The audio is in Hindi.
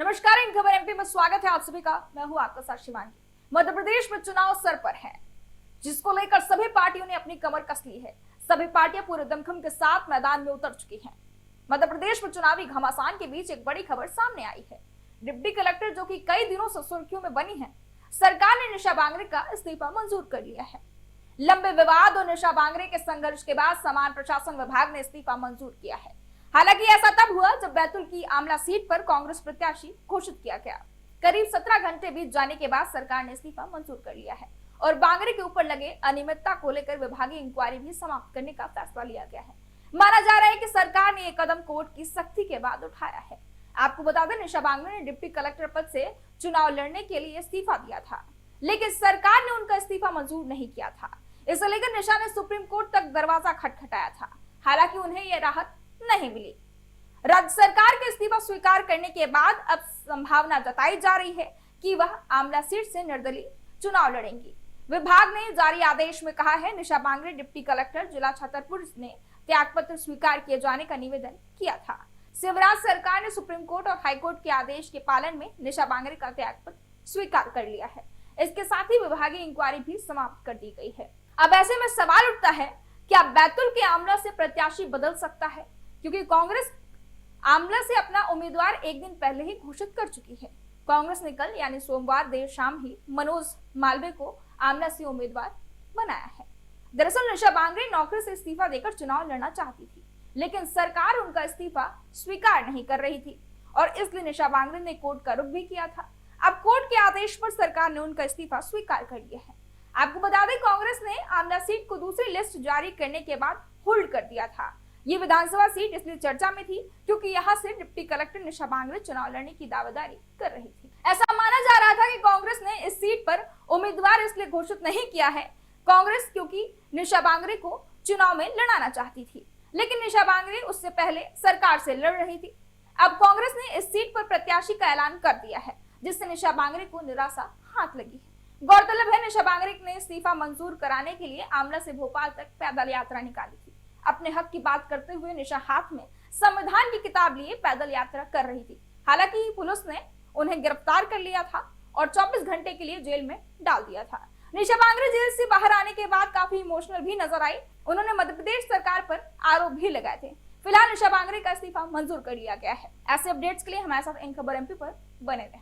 नमस्कार, इन खबर एमपी में स्वागत है आप सभी का। मैं हूं आपका साथ शिवांगी। मध्य प्रदेश में चुनाव सर पर है, जिसको लेकर सभी पार्टियों ने अपनी कमर कस ली है। सभी पार्टियां पूरे दमखम के साथ मैदान में उतर चुकी हैं। मध्य प्रदेश में चुनावी घमासान के बीच एक बड़ी खबर सामने आई है। डिप्टी कलेक्टर जो कि कई दिनों से सुर्खियों में बनी है, सरकार ने निशा बांगरे का इस्तीफा मंजूर कर लिया है। लंबे विवाद और निशा बांगरे के संघर्ष के बाद समान प्रशासन विभाग ने इस्तीफा मंजूर किया है। हालांकि ऐसा तब हुआ जब बैतूल की आमला सीट पर कांग्रेस प्रत्याशी घोषित किया गया। करीब 17 घंटे बीत जाने के बाद सरकार ने इस्तीफा मंजूर कर लिया है और बांगरे के ऊपर लगे अनियमितता को लेकर विभागीय इंक्वायरी भी समाप्त करने का फैसला लिया गया है। माना जा रहा है कि सरकार ने यह कदम कोर्ट की सख्ती के बाद उठाया है। आपको बता दें, निशा बांगरे ने डिप्टी कलेक्टर पद से चुनाव लड़ने के लिए इस्तीफा दिया था, लेकिन सरकार ने उनका इस्तीफा मंजूर नहीं किया था। इसे लेकर निशा ने सुप्रीम कोर्ट तक दरवाजा खटखटाया था। हालांकि उन्हें यह राहत नहीं मिली। राज्य सरकार के इस्तीफा स्वीकार करने के बाद अब संभावना जताई जा रही है कि वह आमला सीट से निर्दलीय चुनाव लड़ेंगी। विभाग ने जारी आदेश में कहा है, निशा बांगरे डिप्टी कलेक्टर जिला छतरपुर ने त्यागपत्र स्वीकार किए जाने का निवेदन किया था। शिवराज सरकार ने सुप्रीम कोर्ट और हाईकोर्ट के आदेश के पालन में निशा बांगरे का त्यागपत्र स्वीकार कर लिया है। इसके साथ ही विभागीय इंक्वायरी भी समाप्त कर दी गई है। अब ऐसे में सवाल उठता है, क्या बैतूल के आमला से प्रत्याशी बदल सकता है? क्योंकि कांग्रेस आमला से अपना उम्मीदवार एक दिन पहले ही घोषित कर चुकी है। कांग्रेस ने कल यानी सोमवार देर शाम ही मनोज मालवीय को आमला से उम्मीदवार बनाया है। दरअसल निशा बांगरे नौकरी से इस्तीफा देकर चुनाव लड़ना चाहती थी, लेकिन सरकार उनका इस्तीफा स्वीकार नहीं कर रही थी और इसलिए निशा बांगरे ने कोर्ट का रुख भी किया था। अब कोर्ट के आदेश पर सरकार ने उनका इस्तीफा स्वीकार कर लिया है। आपको बता दें, कांग्रेस ने आमला सीट को दूसरी लिस्ट जारी करने के बाद होल्ड कर दिया था। ये विधानसभा सीट इसलिए चर्चा में थी क्योंकि यहाँ से डिप्टी कलेक्टर निशा बांगरे चुनाव लड़ने की दावेदारी कर रही थी। ऐसा माना जा रहा था कि कांग्रेस ने इस सीट पर उम्मीदवार इसलिए घोषित नहीं किया है कांग्रेस क्योंकि निशा बांगरे को चुनाव में लड़ाना चाहती थी, लेकिन निशा बांगरे उससे पहले सरकार से लड़ रही थी। अब कांग्रेस ने इस सीट पर प्रत्याशी का ऐलान कर दिया है, जिससे निशा बांगरे को निराशा हाथ लगी है। गौरतलब है, निशा बांगरे ने इस्तीफा मंजूर कराने के लिए आमला से भोपाल तक पैदल यात्रा निकाली थी। अपने हक की बात करते हुए निशा हाथ में संविधान की किताब लिए पैदल यात्रा कर रही थी। हालांकि पुलिस ने उन्हें गिरफ्तार कर लिया था और 24 घंटे के लिए जेल में डाल दिया था। निशा बांगरे जेल से बाहर आने के बाद काफी इमोशनल भी नजर आई। उन्होंने मध्य प्रदेश सरकार पर आरोप भी लगाए थे। फिलहाल निशा बांगरे का इस्तीफा मंजूर कर लिया गया है। ऐसे अपडेट्स के लिए हमारे साथ इन खबर एमपी पर बने रहें।